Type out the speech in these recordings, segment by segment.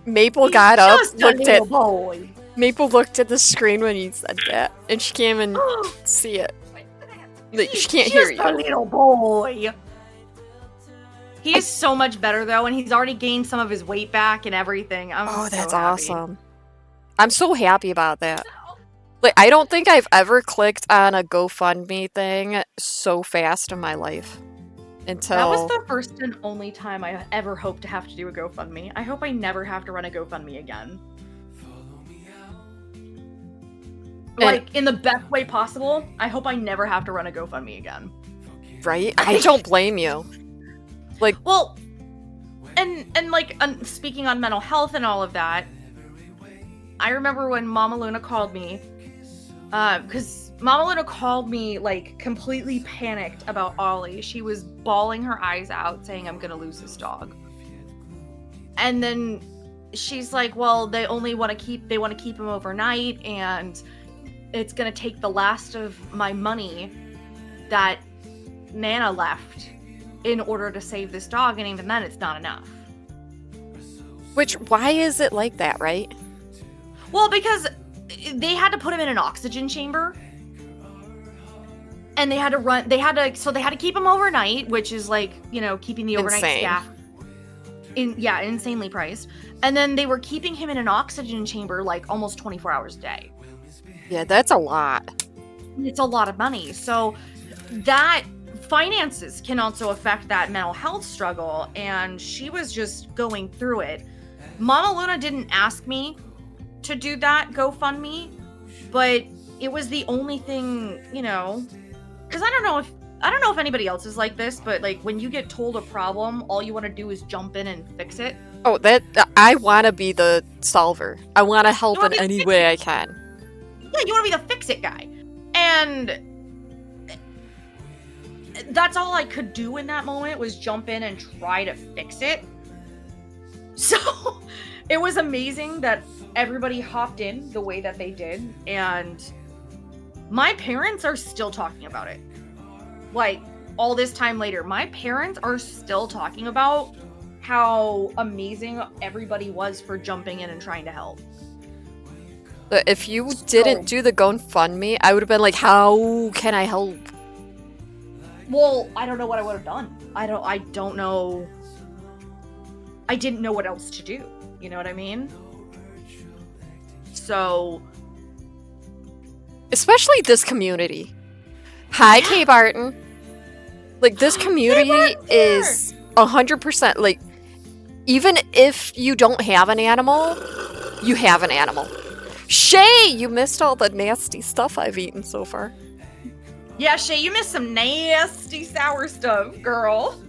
Maple He's got up, just a little boy. Maple looked at the screen when you said that, and she can't even see it. Like, she can't hear you. Just a little boy. He is so much better though, and he's already gained some of his weight back and everything. Oh, so that's happy. awesome. I'm so happy about that. Like, I don't think I've ever clicked on a GoFundMe thing so fast in my life. Until... That was the first and only time I ever hoped to have to do a GoFundMe. I hope I never have to run a GoFundMe again. Like, in the best way possible, I hope I never have to run a GoFundMe again. Right? I don't blame you. Like, well, and like, speaking on mental health and all of that, I remember when Mama Luna called me, because Mama Luna called me, like, completely panicked about Ollie. She was bawling her eyes out, saying, I'm gonna lose this dog. And then she's like, well, they want to keep him overnight, and it's gonna take the last of my money that Nana left in order to save this dog, and even then it's not enough. Which, why is it like that, right? Well, because they had to put him in an oxygen chamber, and they had to keep him overnight, which is like, you know, keeping the overnight staff insanely priced. And then they were keeping him in an oxygen chamber like almost 24 hours a day. Yeah, that's a lot. It's a lot of money. So that finances can also affect that mental health struggle, and she was just going through it. Mama Luna didn't ask me to do that GoFundMe, but it was the only thing, you know, because I don't know if anybody else is like this, but like when you get told a problem, all you want to do is jump in and fix it. Oh, I want to be the solver. I want to help in any way I can. Yeah, you want to be the fix-it guy. And that's all I could do in that moment, was jump in and try to fix it. So it was amazing that everybody hopped in the way that they did. And my parents are still talking about it. Like, all this time later, my parents are still talking about how amazing everybody was for jumping in and trying to help. If you didn't do the GoFundMe, I would have been like, how can I help? Well, I don't know what I would have done. I don't know. I didn't know what else to do. You know what I mean? So, especially this community. Hi, Kay Barton. Like, this community is 100%, like, even if you don't have an animal, you have an animal. Shay, you missed all the nasty stuff I've eaten so far. Yeah, Shay, you missed some nasty sour stuff, girl.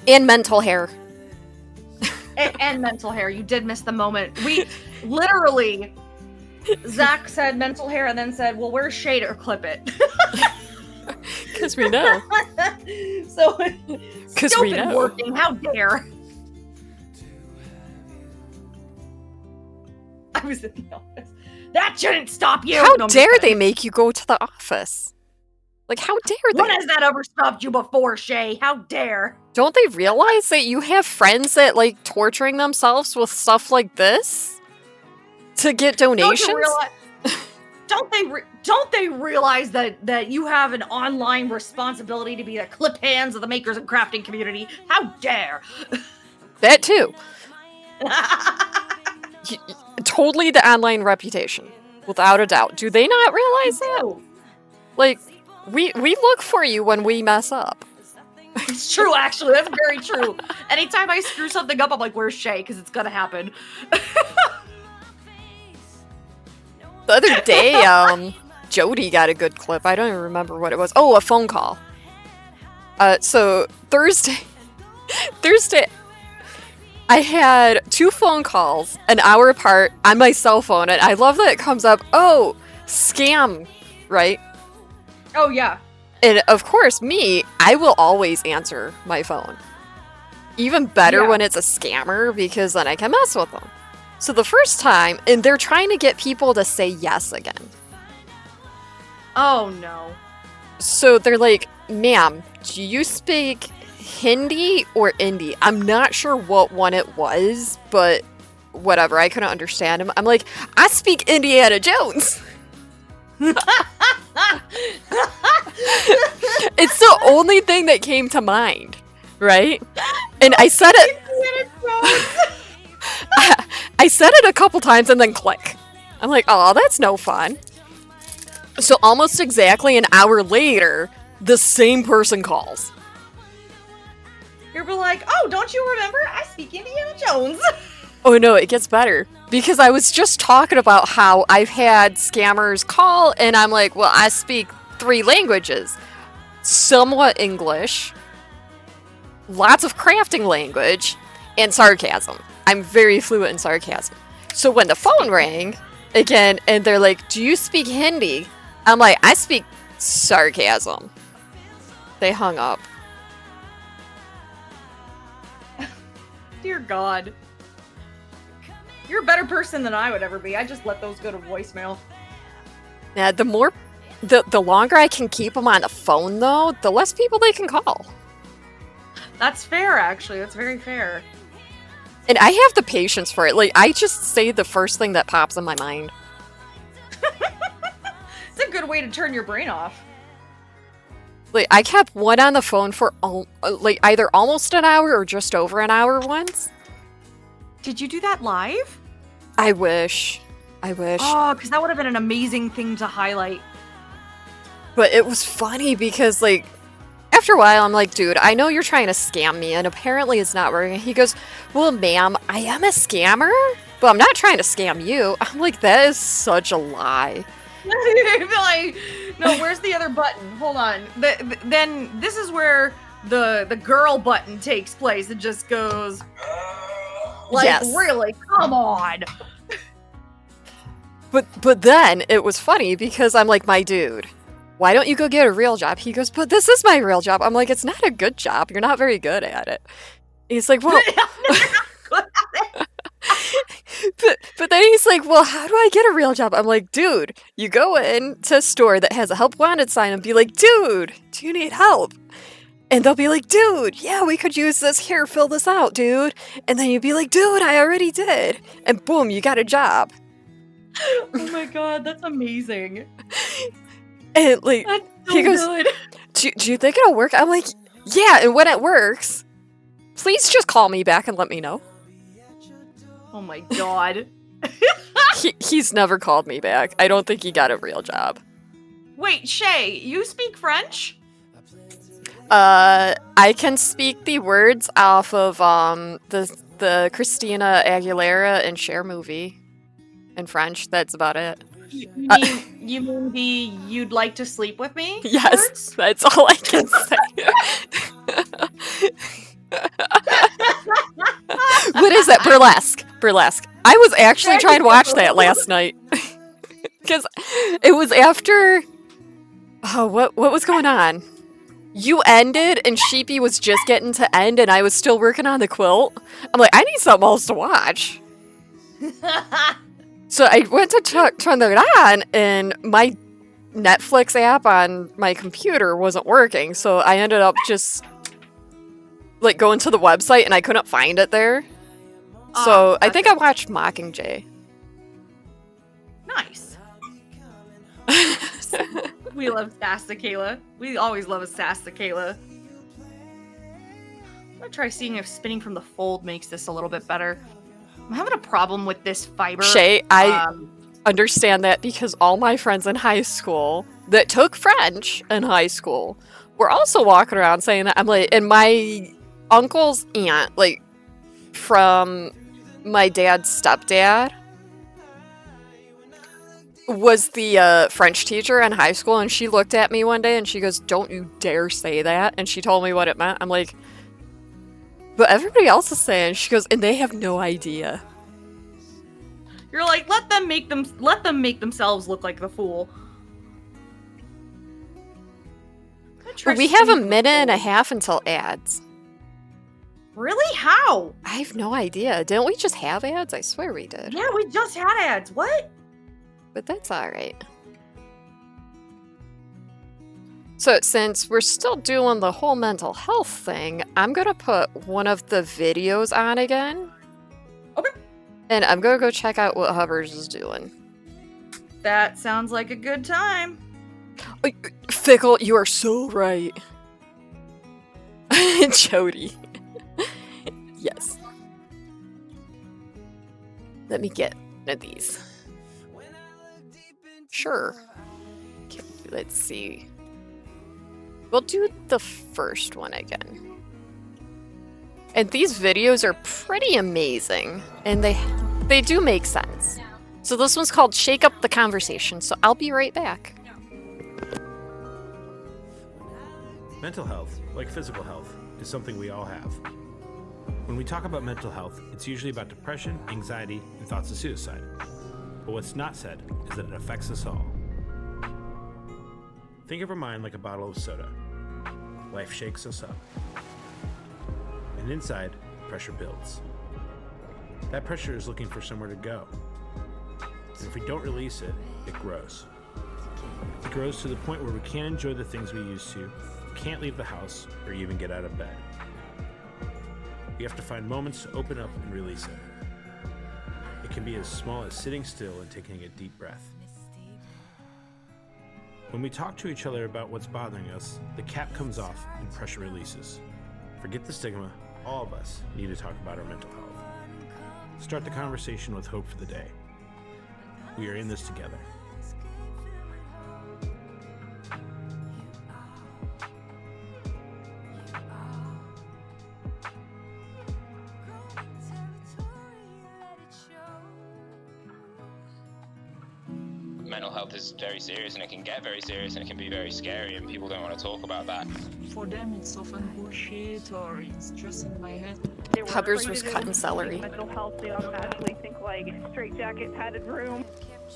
And mental hair. And mental hair. You did miss the moment. We literally, Zach said mental hair and then said, well, where's Shay to clip it? Because we know. So, because we know. Working. How dare. I was in the office. That shouldn't stop you. How dare they make you go to the office? Like, how dare they? When has that ever stopped you before, Shay? How dare? Don't they realize that you have friends that like torturing themselves with stuff like this to get donations? Don't they realize that you have an online responsibility to be the clip hands of the makers and crafting community? How dare? That too. Totally the online reputation, without a doubt. Do they not realize that? Like, we look for you when we mess up. It's true, actually. That's very true. Anytime I screw something up, I'm like, where's Shay? Because it's gonna happen. The other day, Jody got a good clip. I don't even remember what it was. Oh, a phone call. So Thursday, I had 2 phone calls an hour apart on my cell phone, and I love that it comes up, oh, scam, right? Oh, yeah. And of course, I will always answer my phone. Even better when it's a scammer, because then I can mess with them. So the first time, and they're trying to get people to say yes again. Oh, no. So they're like, ma'am, do you speak Hindi or Indie. I'm not sure what one it was, but whatever. I couldn't understand him. I'm like, I speak Indiana Jones. It's the only thing that came to mind, right? And I said it. I said it a couple times and then click. I'm like, oh, that's no fun. So almost exactly an hour later, the same person calls. You're like, oh, don't you remember? I speak Indiana Jones. Oh no, it gets better. Because I was just talking about how I've had scammers call and I'm like, well, I speak 3 languages. Somewhat English, lots of crafting language, and sarcasm. I'm very fluent in sarcasm. So when the phone rang again and they're like, do you speak Hindi? I'm like, I speak sarcasm. They hung up. Dear God. You're a better person than I would ever be. I just let those go to voicemail. Yeah, the longer I can keep them on the phone, though, the less people they can call. That's fair, actually. That's very fair. And I have the patience for it. Like, I just say the first thing that pops in my mind. It's a good way to turn your brain off. Like, I kept one on the phone for, either almost an hour or just over an hour once. Did you do that live? I wish. Oh, because that would have been an amazing thing to highlight. But it was funny because, like, after a while, I'm like, dude, I know you're trying to scam me, and apparently it's not working. He goes, well, ma'am, I am a scammer, but I'm not trying to scam you. I'm like, that is such a lie. Like, no, where's the other button? Hold on. Then this is where the girl button takes place. It just goes, like, yes. Really? Come on. But then it was funny because I'm like, my dude, why don't you go get a real job? He goes, but this is my real job. I'm like, it's not a good job. You're not very good at it. He's like, well... but then he's like, well, how do I get a real job? I'm like, dude, you go into a store that has a help wanted sign and be like, dude, do you need help? And they'll be like, dude, yeah, we could use this. Here, fill this out, dude. And then you'd be like, dude, I already did. And boom, you got a job. Oh my God, that's amazing. And like, That's so he goes, good. do you think it'll work? I'm like, yeah, and when it works, please just call me back and let me know. Oh my God. He's never called me back. I don't think he got a real job. Wait, Shay, you speak French? I can speak the words off of the Christina Aguilera and Cher movie in French. That's about it. You mean the "you'd like to sleep with me"? Yes, words? that's all I can say. What is that? Burlesque. I was actually trying to watch that last night because it was after. Oh, what was going on? You ended and Sheepy was just getting to end, and I was still working on the quilt. I'm like, I need something else to watch. So I went to turn it on, and my Netflix app on my computer wasn't working. So I ended up just like going to the website, and I couldn't find it there. So I think I watched Mockingjay. Nice. We love Sasta Kayla. We always love a Sasta Kayla. I'm gonna try seeing if spinning from the fold makes this a little bit better. I'm having a problem with this fiber. Shay, I understand that because all my friends in high school that took French in high school were also walking around saying that. I'm like, and my uncle's aunt, like from my dad's stepdad, was the French teacher in high school, and she looked at me one day and she goes, "Don't you dare say that." And she told me what it meant. I'm like, but everybody else is saying. She goes, and they have no idea. You're like, let them make themselves look like the fool. We have a minute and a half until ads. Really? How? I have no idea. Didn't we just have ads? I swear we did. Yeah, we just had ads. What? But that's all right. So since we're still doing the whole mental health thing, I'm gonna put one of the videos on again. Okay. And I'm gonna go check out what Hovers is doing. That sounds like a good time. Fickle, you are so right. Jody. Yes. Let me get one of these. Sure. Okay, let's see. We'll do the first one again. And these videos are pretty amazing, and they do make sense. So this one's called Shake Up the Conversation, so I'll be right back. Mental health, like physical health, is something we all have. When we talk about mental health, it's usually about depression, anxiety, and thoughts of suicide. But what's not said is that it affects us all. Think of our mind like a bottle of soda. Life shakes us up. And inside, pressure builds. That pressure is looking for somewhere to go. And if we don't release it, it grows. It grows to the point where we can't enjoy the things we used to, can't leave the house, or even get out of bed. We have to find moments to open up and release it. It can be as small as sitting still and taking a deep breath. When we talk to each other about what's bothering us, the cap comes off and pressure releases. Forget the stigma, all of us need to talk about our mental health. Start the conversation with hope for the day. We are in this together. Mental health is very serious, and it can get very serious, and it can be very scary, and people don't want to talk about that. For them, it's often bullshit, or it's just in my head. Hubbers was cutting celery. Mental health, they automatically think like straight-jacket, padded room.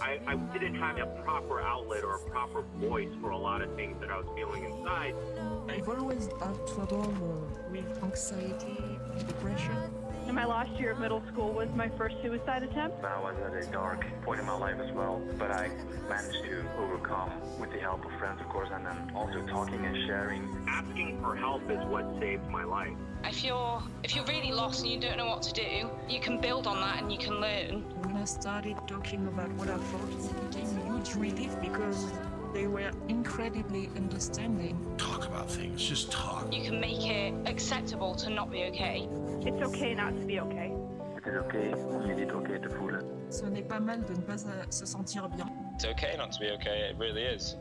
I didn't have a proper outlet or a proper voice for a lot of things that I was feeling inside. I've always had trouble with anxiety and depression. In my last year of middle school was my first suicide attempt. I was at a dark point in my life as well, but I managed to overcome with the help of friends, of course, and then also talking and sharing. Asking for help is what saved my life. If you're really lost and you don't know what to do, you can build on that and you can learn. When I started talking about what I felt, it became a huge relief because they were incredibly understanding. Talk about things, just talk. You can make it acceptable to not be okay. It's okay not to be okay. It is okay, mais c'est okay to feel it. Ce n'est pas mal de ne pas se sentir bien. It's okay not to be okay, it really is.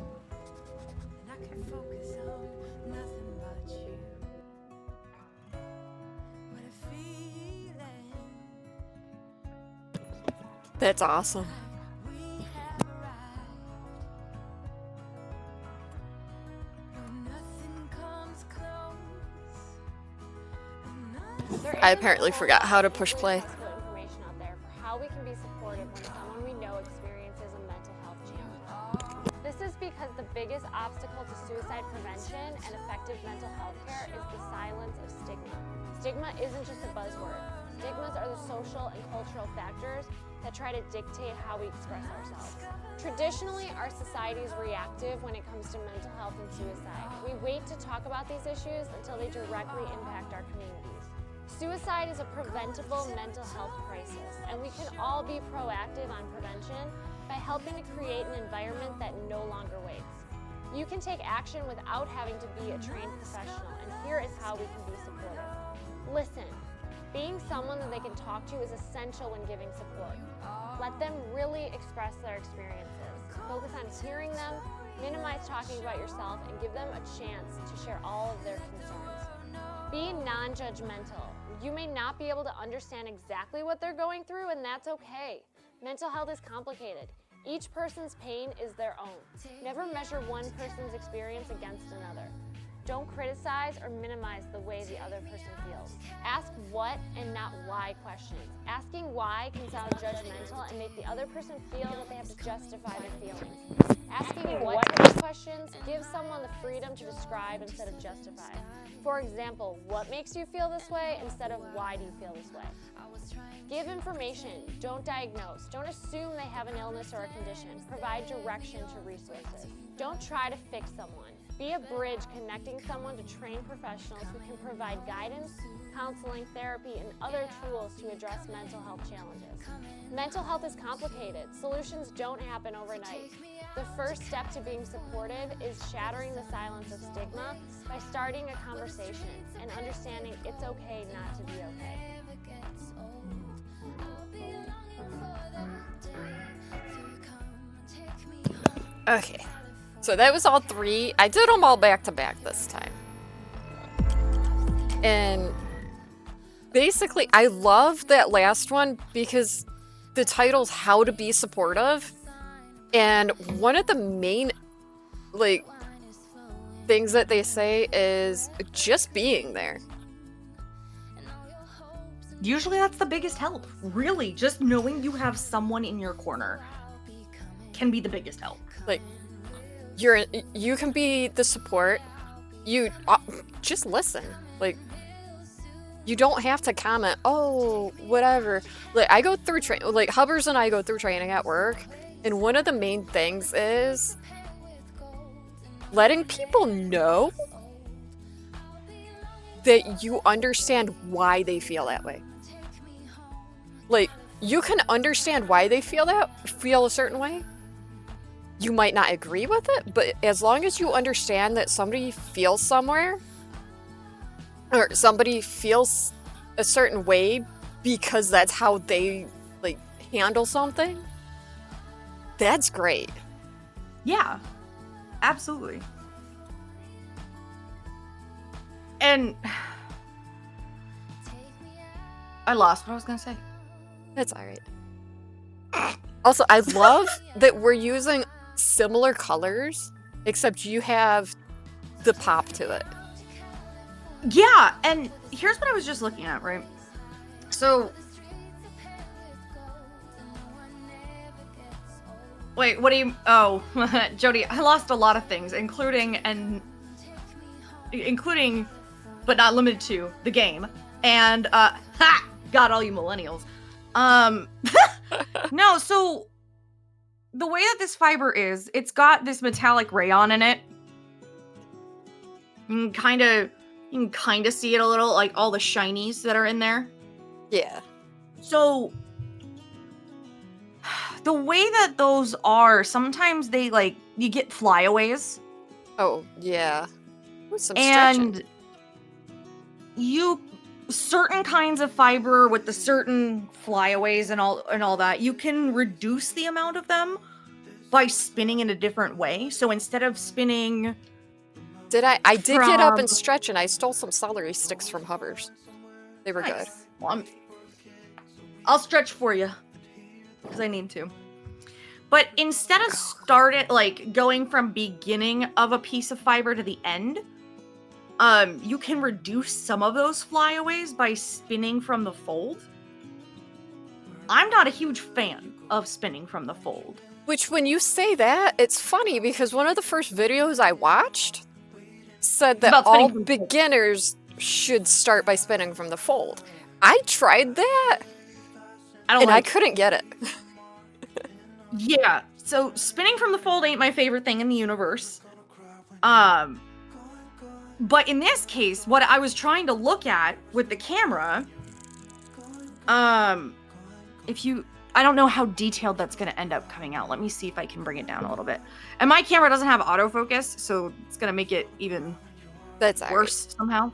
That's awesome. I apparently forgot how to push play. Information out there for how we can be supportive when someone we know experiences a mental health challenge. This is because the biggest obstacle to suicide prevention and effective mental health care is the silence of stigma. Stigma isn't just a buzzword. Stigmas are the social and cultural factors that try to dictate how we express ourselves. Traditionally, our society is reactive when it comes to mental health and suicide. We wait to talk about these issues until they directly impact our communities. Suicide is a preventable mental health crisis, and we can all be proactive on prevention by helping to create an environment that no longer waits. You can take action without having to be a trained professional, and here is how we can be supportive. Listen. Being someone that they can talk to is essential when giving support. Let them really express their experiences. Focus on hearing them, minimize talking about yourself, and give them a chance to share all of their concerns. Be non-judgmental. You may not be able to understand exactly what they're going through, and that's okay. Mental health is complicated. Each person's pain is their own. Never measure one person's experience against another. Don't criticize or minimize the way the other person feels. Ask what and not why questions. Asking why can sound judgmental and make the other person feel that they have to justify their feelings. Asking what questions gives someone the freedom to describe instead of justify. For example, what makes you feel this way instead of why do you feel this way? Give information, don't diagnose. Don't assume they have an illness or a condition. Provide direction to resources. Don't try to fix someone. Be a bridge connecting someone to trained professionals who can provide guidance, counseling, therapy, and other tools to address mental health challenges. Mental health is complicated. Solutions don't happen overnight. The first step to being supportive is shattering the silence of stigma by starting a conversation and understanding it's okay not to be okay. Okay, so that was all 3. I did them all back to back this time. And basically, I love that last one because the title's How to Be Supportive. And one of the main, like, things that they say is just being there. Usually that's the biggest help. Really, just knowing you have someone in your corner can be the biggest help. Like, you can be the support. You just listen. Like, you don't have to comment. Oh, whatever. Like, I go through like Hubbers and I go through training at work, and one of the main things is letting people know that you understand why they feel that way. Like, you can understand why they feel a certain way. You might not agree with it, but as long as you understand that somebody feels somewhere, or somebody feels a certain way because that's how they, like, handle something, that's great. Yeah, absolutely. And I lost what I was gonna say. That's all right. Also, I love that we're using similar colors, except you have the pop to it. Yeah, and here's what I was just looking at, right? So, wait, what do you? Oh, Jody, I lost a lot of things, including, but not limited to, the game, and got all you millennials. No, so the way that this fiber is, it's got this metallic rayon in it. You can kind of see it a little, like all the shinies that are in there. Yeah. So the way that those are, sometimes they, like, you get flyaways. Oh, yeah. Ooh, some And stretching. certain kinds of fiber with the certain flyaways and all that, you can reduce the amount of them by spinning in a different way. So instead of spinning, I did get up and stretch, and I stole some celery sticks from Hubbers. They were good. Well, I'll stretch for you because I need to. But instead of going from beginning of a piece of fiber to the end, you can reduce some of those flyaways by spinning from the fold. I'm not a huge fan of spinning from the fold. Which, when you say that, it's funny because one of the first videos I watched said that all beginners should start by spinning from the fold. I tried that, I couldn't get it. Yeah, so spinning from the fold ain't my favorite thing in the universe. But in this case, what I was trying to look at with the camera, I don't know how detailed that's going to end up coming out. Let me see if I can bring it down a little bit. And my camera doesn't have autofocus, so it's going to make it even worse somehow.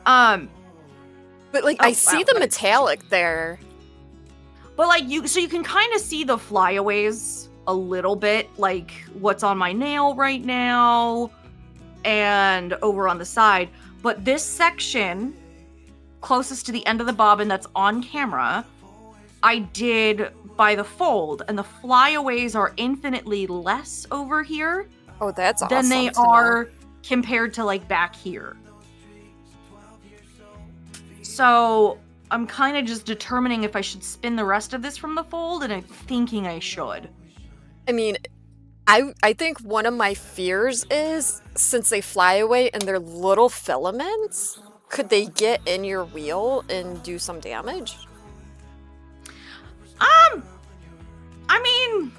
But, like, I see the metallic there. But, like, you can kind of see the flyaways a little bit, like what's on my nail right now and over on the side. But this section closest to the end of the bobbin that's on camera, I did by the fold, and the flyaways are infinitely less over here. Oh, that's awesome. Than they are compared to, like, back here. So I'm kind of just determining if I should spin the rest of this from the fold, and I'm thinking I should. I mean, I think one of my fears is, since they fly away and they're little filaments, could they get in your wheel and do some damage? I mean,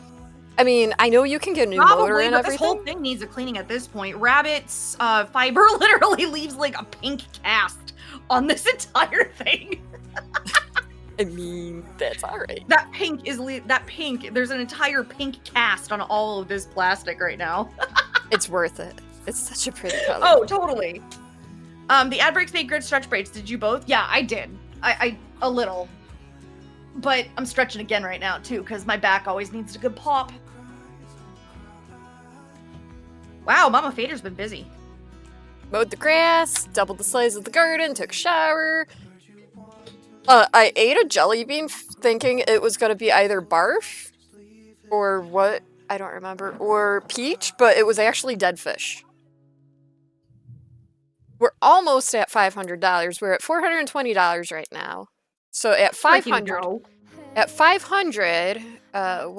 I mean, I know you can get a new motor Probably, and but this everything. whole thing needs a cleaning at this point. Rabbit's fiber literally leaves like a pink cast on this entire thing. I mean, that's all right. That pink is that pink. There's an entire pink cast on all of this plastic right now. It's worth it. It's such a pretty color. Oh, totally. The ad breaks made good stretch braids. Did you both? Yeah, I did. I a little. But I'm stretching again right now too, because my back always needs a good pop. Wow, Mama Fader's been busy. Mowed the grass, doubled the size of the garden, took a shower. I ate a jelly bean thinking it was going to be either barf or what, I don't remember, or peach, but it was actually dead fish. We're almost at $500. We're at $420 right now. So at 500, what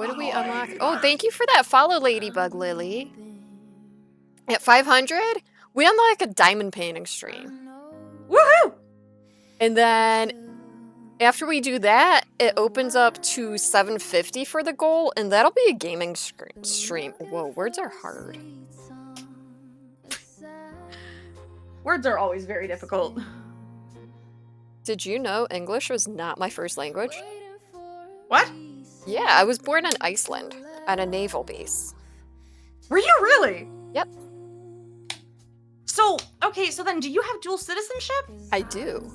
do we unlock? Oh, thank you for that follow, Ladybug Lily. At 500, we unlock a diamond painting stream. Woohoo! And then after we do that, it opens up to $750 for the goal, and that'll be a gaming stream. Whoa, words are hard. Words are always very difficult. Did you know English was not my first language? What? Yeah, I was born in Iceland at a naval base. Were you really? Yep. So, okay, so then do you have dual citizenship? I do.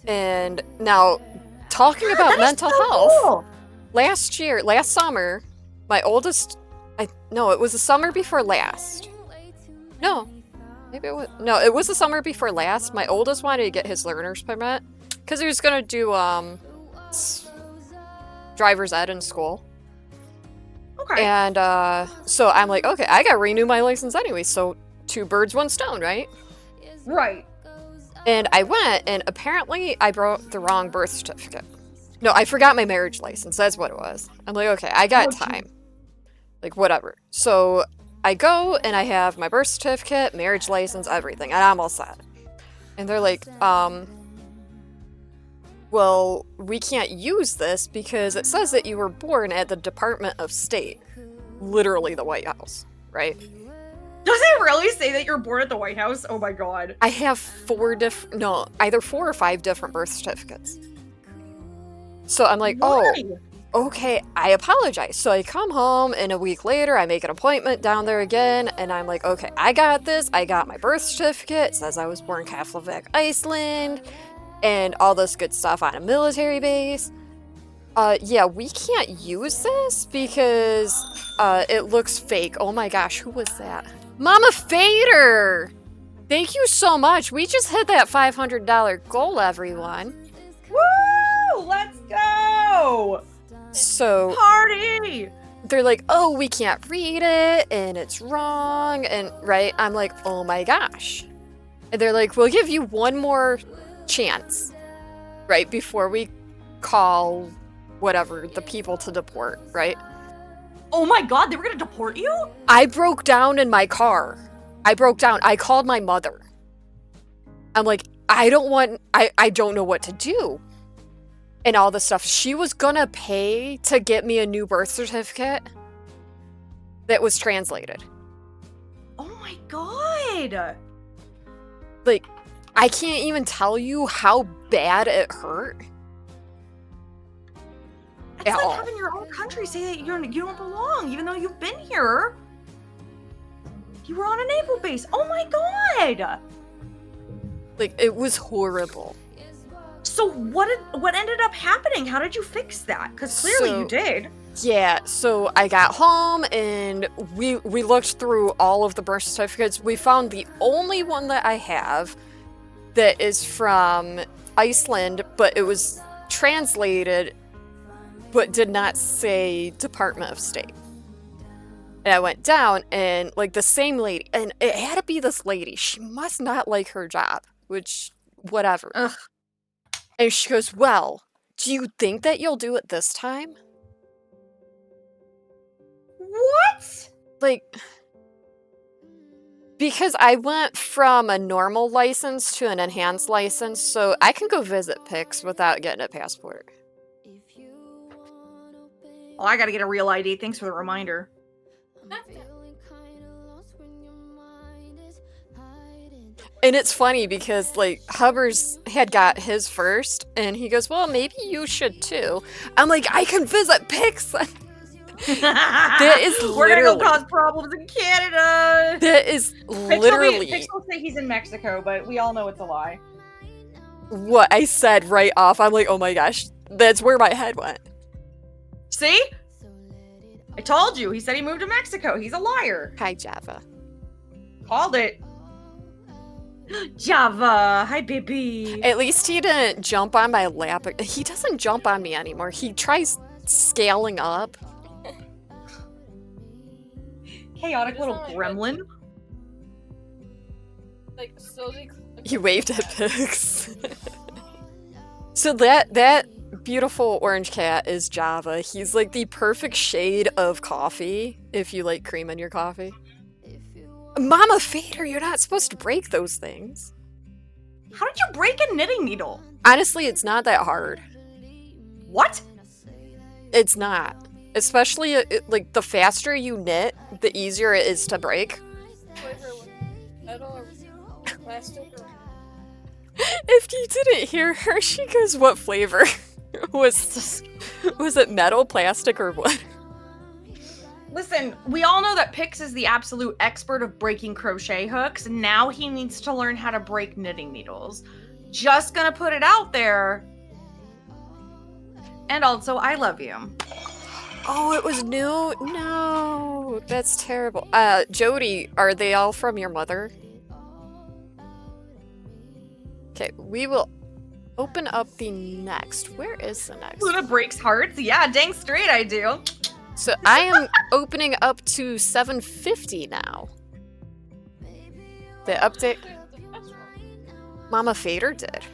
And now, talking about mental health, cool. last summer, my oldest, it was the summer before last. No, maybe it was, no, it was the summer before last. My oldest wanted to get his learner's permit because he was going to do driver's ed in school. Okay. And so I'm like, okay, I got to renew my license anyway. So 2 birds, 1 stone, right? Right. And I went, and apparently I brought the wrong birth certificate. No, I forgot my marriage license. That's what it was. I'm like, okay, I got time. Like, whatever. So I go, and I have my birth certificate, marriage license, everything, and I'm all set. And they're like, well, we can't use this because it says that you were born at the Department of State. Literally the White House, right? Does it really say that you're born at the White House? Oh my god. I have either 4 or 5 different birth certificates. So I'm like, Why? oh, okay, I apologize. So I come home, and a week later, I make an appointment down there again, and I'm like, okay, I got this. I got my birth certificate. It says I was born Keflavik, Iceland, and all this good stuff on a military base. Yeah, we can't use this because it looks fake. Oh my gosh, who was that? Mama Fader! Thank you so much. We just hit that $500 goal, everyone. Woo! Let's go! So Party! they're like, oh, we can't read it, and it's wrong, and right? I'm like, oh my gosh. And they're like, we'll give you one more chance, right? Before we call whatever, the people to deport, right? Oh my god, they were gonna deport you? I broke down in my car. I broke down. I called my mother. I'm like, I don't know what to do. And all this stuff. She was gonna pay to get me a new birth certificate that was translated. Oh my god! Like, I can't even tell you how bad it hurt. It's like having your own country say that you don't belong, even though you've been here. You were on a naval base. Oh my god! Like, it was horrible. So what ended up happening? How did you fix that? Because clearly you did. Yeah, so I got home and we looked through all of the birth certificates. We found the only one that I have that is from Iceland, but it was translated but did not say Department of State. And I went down, and like the same lady, and it had to be this lady. She must not like her job, which, whatever. Ugh. And she goes, well, do you think that you'll do it this time? What? Like, because I went from a normal license to an enhanced license, so I can go visit PICS without getting a passport. Oh, I gotta get a real ID. Thanks for the reminder. And it's funny because, like, Hubbard's had got his first, and he goes, well, maybe you should too. I'm like, I can visit Pix. That is We're gonna go literally- cause problems in Canada. That is literally Pix will say he's in Mexico, but we all know it's a lie. what I said right off. I'm like, oh my gosh, that's where my head went. See? I told you. He said he moved to Mexico. He's a liar. Hi, Java. Called it. Java. Hi, baby. At least he didn't jump on my lap. He doesn't jump on me anymore. He tries scaling up. Chaotic little gremlin. Like, slowly. He waved at Pix. So that beautiful orange cat is Java. He's like the perfect shade of coffee if you like cream in your coffee. Mama Fader, you're not supposed to break those things. How did you break a knitting needle? Honestly, it's not that hard. What? It's not. Especially, like, the faster you knit, the easier it is to break. Metal or plastic or... If you didn't hear her, she goes, what flavor? Was it metal, plastic, or what? Listen, we all know that Pix is the absolute expert of breaking crochet hooks. Now he needs to learn how to break knitting needles. Just gonna put it out there. And also, I love you. Oh, it was new? No, that's terrible. Jody, are they all from your mother? Okay, we will open up the next. Where is the next? Luna breaks hearts? Yeah, dang straight I do. So I am opening up to 750 now. The update Mama Fader did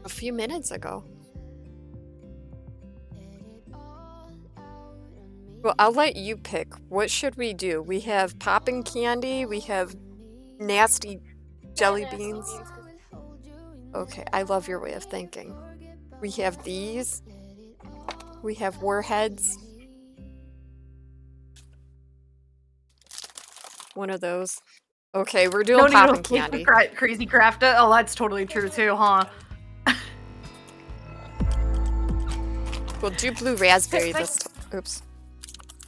a few minutes ago. Well, I'll let you pick. What should we do? We have popping candy. We have nasty jelly beans. Okay, I love your way of thinking. We have these. We have warheads. One of those. Okay, we're doing popping candy. Crazy crafter. Oh, that's totally true too, huh? We'll do blue raspberry this time. Oops.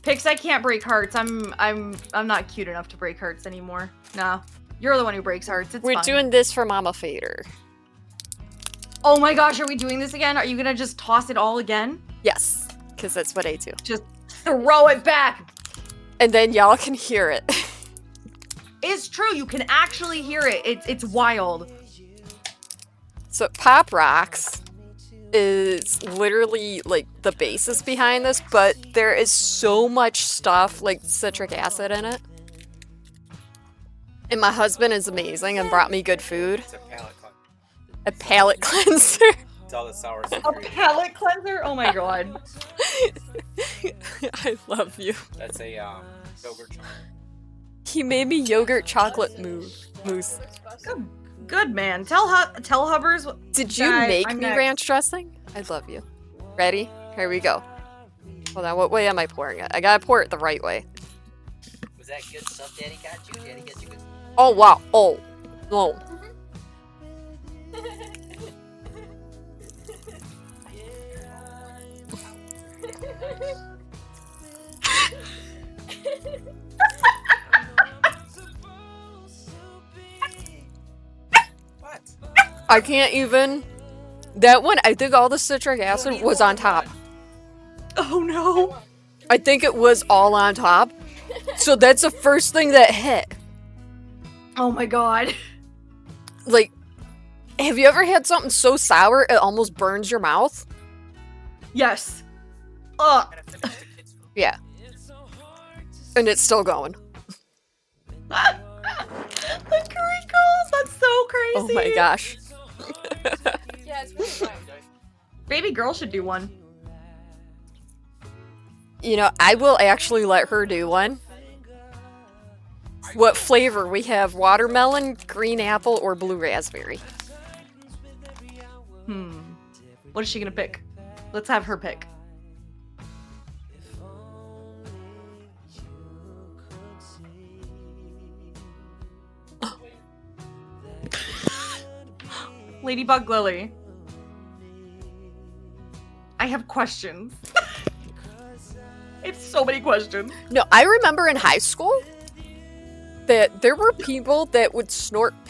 Pix, I can't break hearts. I'm not cute enough to break hearts anymore. No. You're the one who breaks hearts. It's We're fine. doing this for Mama Fader. Oh my gosh, are we doing this again? Are you gonna just toss it all again? Yes, because that's what I do. Just throw it back. And then y'all can hear it. It's true. You can actually hear it. It's wild. So Pop Rocks is literally like the basis behind this, but there is so much stuff like citric acid in it. And my husband is amazing and brought me good food. It's a palate cleanser. A palate cleanser. It's all the sour A secret. palate cleanser? Oh my god. I love you. That's a yogurt chocolate. He made me yogurt chocolate mousse. Good man. Tell Hubbers. Did you make me ranch dressing? I love you. Ready? Here we go. Hold on, what way am I pouring it? I gotta pour it the right way. Was that good stuff Daddy got you? Daddy got you good. Oh wow. Oh. No. What? I can't even. That one, I think all the citric acid was on top. Oh no. I think it was all on top. So that's the first thing that hit. Oh my god. Like, have you ever had something so sour it almost burns your mouth? Yes. Yeah. And it's still going. The crinkles. That's so crazy. Oh my gosh. Yeah, it's really fun. Baby girl should do one. You know, I will actually let her do one. What flavor? We have watermelon, green apple, or blue raspberry. What is she gonna pick? Let's have her pick. Ladybug Lily. I have questions. It's so many questions. No, I remember in high school that there were people that would snort piss